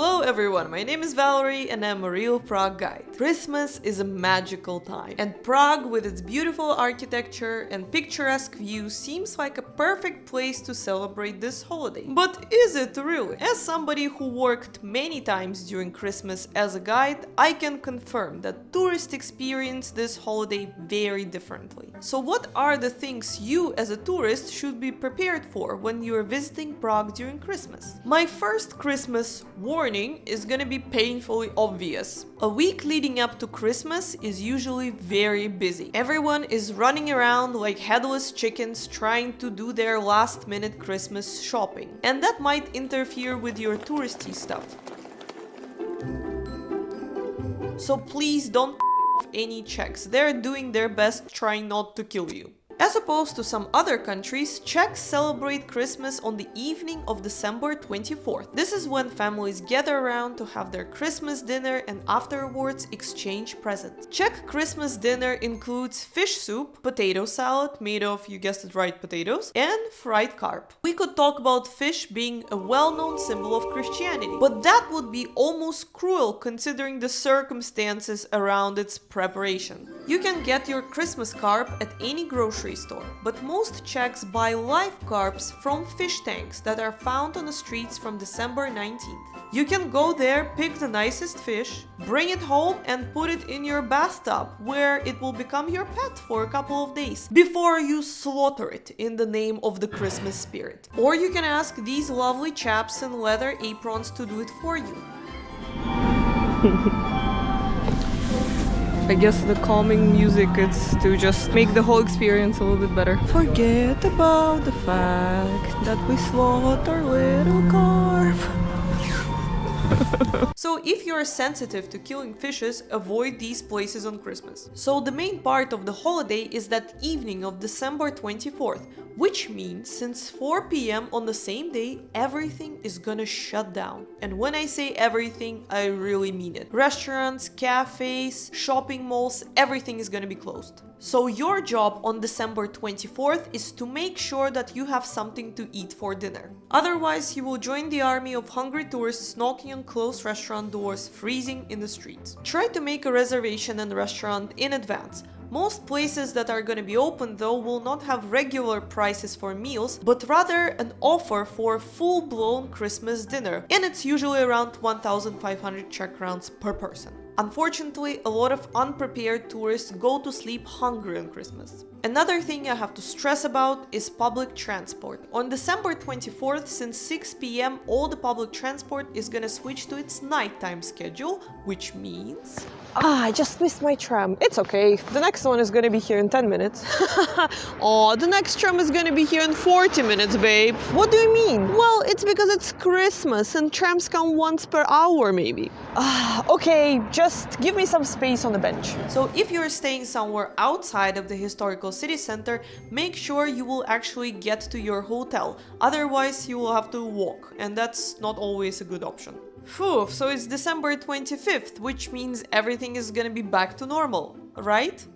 Hello everyone, my name is Valerie and I'm a real Prague guide. Christmas is a magical time, and Prague with its beautiful architecture and picturesque views seems like a perfect place to celebrate this holiday. But is it really? As somebody who worked many times during Christmas as a guide, I can confirm that tourists experience this holiday very differently. So what are the things you as a tourist should be prepared for when you are visiting Prague during Christmas? My first Christmas warning is gonna be painfully obvious. A week leading up to Christmas is usually very busy. Everyone is running around like headless chickens trying to do their last minute Christmas shopping. And that might interfere with your touristy stuff. So please don't any Czechs. They're doing their best trying not to kill you. As opposed to some other countries, Czechs celebrate Christmas on the evening of December 24th. This is when families gather around to have their Christmas dinner and afterwards exchange presents. Czech Christmas dinner includes fish soup, potato salad made of, you guessed it right, potatoes, and fried carp. We could talk about fish being a well-known symbol of Christianity, but that would be almost cruel considering the circumstances around its preparation. You can get your Christmas carp at any grocery store, but most Czechs buy live carps from fish tanks that are found on the streets from December 19th. You can go there, pick the nicest fish, bring it home and put it in your bathtub, where it will become your pet for a couple of days before you slaughter it in the name of the Christmas spirit. Or you can ask these lovely chaps in leather aprons to do it for you. I guess the calming music is to just make the whole experience a little bit better. Forget about the fact that we slaughter little carp. So if you're sensitive to killing fishes, avoid these places on Christmas. So the main part of the holiday is that evening of December 24th, which means since 4 p.m. on the same day, everything is gonna shut down. And when I say everything, I really mean it. Restaurants, cafes, shopping malls, everything is gonna be closed. So your job on December 24th is to make sure that you have something to eat for dinner. Otherwise, you will join the army of hungry tourists knocking on closed restaurant doors, freezing in the streets. Try to make a reservation in a restaurant in advance. Most places that are gonna be open though will not have regular prices for meals, but rather an offer for a full-blown Christmas dinner, and it's usually around 1,500 Czech crowns per person. Unfortunately, a lot of unprepared tourists go to sleep hungry on Christmas. Another thing I have to stress about is public transport. On December 24th, since 6 p.m, all the public transport is gonna switch to its nighttime schedule, which means... I just missed my tram. It's okay. The next one is gonna be here in 10 minutes. Oh, the next tram is gonna be here in 40 minutes, babe. What do you mean? Well, it's because it's Christmas and trams come once per hour, maybe. Okay, just give me some space on the bench. So if you're staying somewhere outside of the historical city center, make sure you will actually get to your hotel. Otherwise, you will have to walk, and that's not always a good option. Phew, so it's December 25th, which means everything is gonna be back to normal, right?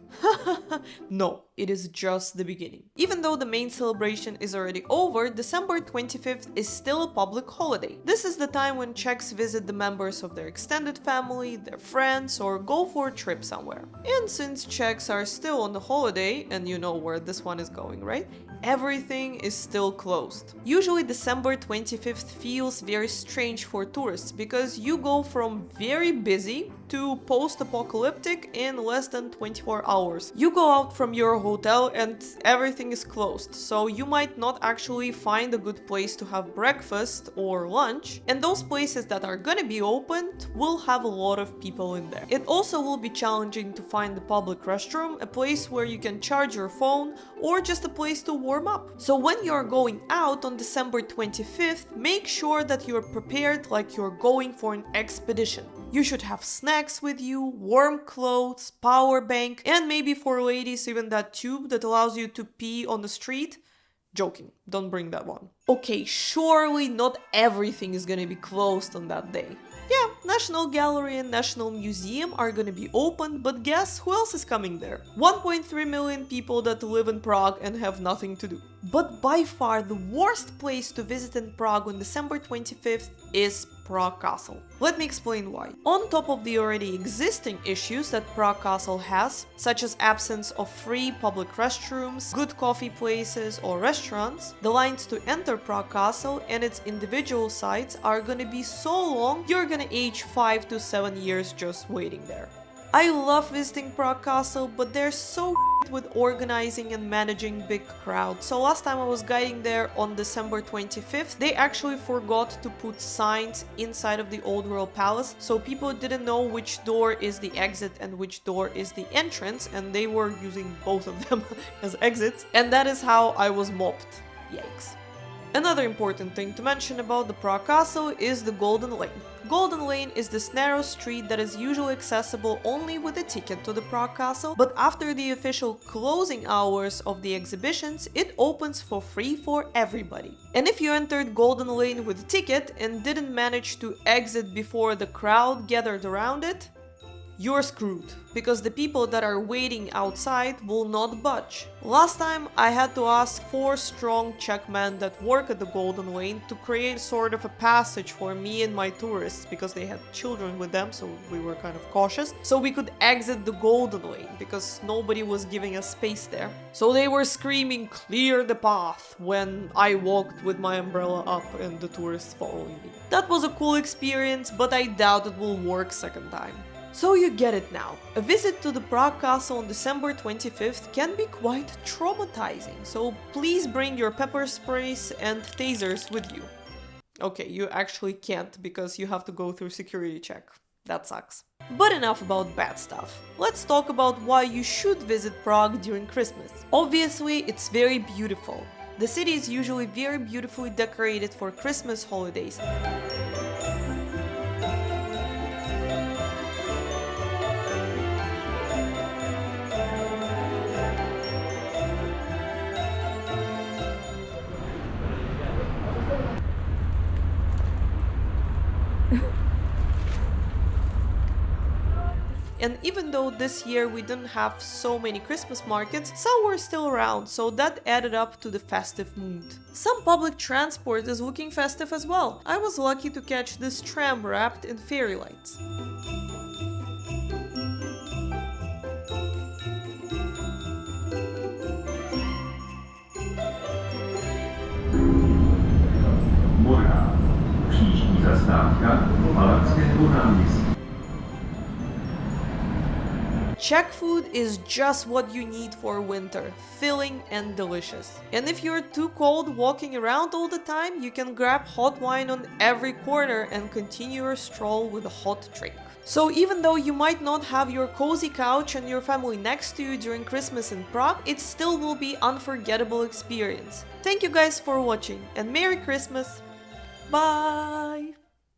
No, it is just the beginning. Even though the main celebration is already over, December 25th is still a public holiday. This is the time when Czechs visit the members of their extended family, their friends, or go for a trip somewhere. And since Czechs are still on the holiday, and you know where this one is going, right? Everything is still closed. Usually December 25th feels very strange for tourists because you go from very busy to post-apocalyptic in less than 24 hours. You go out from your hotel and everything is closed, so you might not actually find a good place to have breakfast or lunch, and those places that are gonna be opened will have a lot of people in there. It also will be challenging to find a public restroom, a place where you can charge your phone, or just a place to warm up. So when you're going out on December 25th, make sure that you're prepared like you're going for an expedition. You should have snacks with you, warm clothes, power bank, and maybe for ladies even that tube that allows you to pee on the street. Joking, don't bring that one. Okay, surely not everything is gonna be closed on that day. Yeah, National Gallery and National Museum are gonna be open, but guess who else is coming there? 1.3 million people that live in Prague and have nothing to do. But by far the worst place to visit in Prague on December 25th is Prague Castle. Let me explain why. On top of the already existing issues that Prague Castle has, such as absence of free public restrooms, good coffee places or restaurants, the lines to enter Prague Castle and its individual sites are gonna be so long, you're gonna age 5 to 7 years just waiting there. I love visiting Prague Castle, but they're so with organizing and managing big crowds. So last time I was guiding there on December 25th, they actually forgot to put signs inside of the Old Royal Palace, so people didn't know which door is the exit and which door is the entrance, and they were using both of them as exits, and that is how I was mobbed. Yikes. Another important thing to mention about the Prague Castle is the Golden Lane. Golden Lane is this narrow street that is usually accessible only with a ticket to the Prague Castle, but after the official closing hours of the exhibitions, it opens for free for everybody. And if you entered Golden Lane with a ticket and didn't manage to exit before the crowd gathered around it, you're screwed, because the people that are waiting outside will not budge. Last time I had to ask 4 strong Czech men that work at the Golden Lane to create sort of a passage for me and my tourists, because they had children with them, so we were kind of cautious, so we could exit the Golden Lane, because nobody was giving us space there. So they were screaming, "Clear the path," when I walked with my umbrella up and the tourists following me. That was a cool experience, but I doubt it will work second time. So you get it now. A visit to the Prague Castle on December 25th can be quite traumatizing, so please bring your pepper sprays and tasers with you. Okay, you actually can't, because you have to go through security check. That sucks. But enough about bad stuff. Let's talk about why you should visit Prague during Christmas. Obviously, it's very beautiful. The city is usually very beautifully decorated for Christmas holidays. And even though this year we didn't have so many Christmas markets, some were still around, so that added up to the festive mood. Some public transport is looking festive as well. I was lucky to catch this tram wrapped in fairy lights. Příští zastávka Malackého náměstí. Czech food is just what you need for winter, filling and delicious. And if you're too cold walking around all the time, you can grab hot wine on every corner and continue your stroll with a hot drink. So even though you might not have your cozy couch and your family next to you during Christmas in Prague, it still will be an unforgettable experience. Thank you guys for watching and Merry Christmas! Bye!